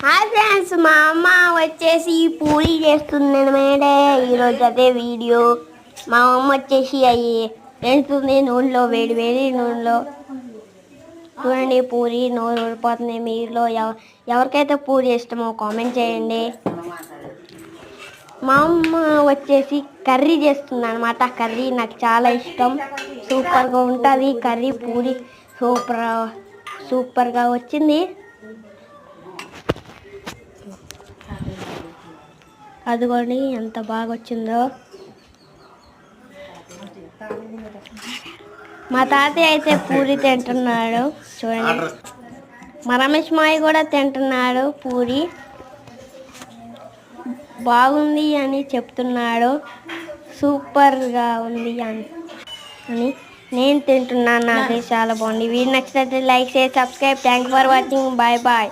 Hi friends, మా అమ్మ వచ్చేసి పూరి చేస్తుంది మేడే ఈరోజు అదే వీడియో. మా అమ్మ వచ్చేసి అవి వేస్తుంది నూనెలో, వేడి వేడి నూనెలో. చూడండి, పూరి నూనె ఊడిపోతుంది. మీలో ఎవరికైతే పూరి ఇష్టమో కామెంట్ చేయండి. మా అమ్మ వచ్చేసి కర్రీ చేస్తుంది అనమాట. కర్రీ నాకు చాలా ఇష్టం, సూపర్గా ఉంటుంది కర్రీ. పూరి సూపర్గా వచ్చింది. అదిగోండి ఎంత బాగా వచ్చిందో. మా తాతయ్య అయితే పూరి తింటున్నాడు చూడండి. మా రమేష్ మాయ కూడా తింటున్నాడు పూరి. బాగుంది అని చెప్తున్నాడు, సూపర్గా ఉంది అని నేను తింటున్నాను. నాకైతే చాలా బాగుంది. వీడియో నచ్చినట్లయితే లైక్ చేసి subscribe. Thank for watching. Bye bye.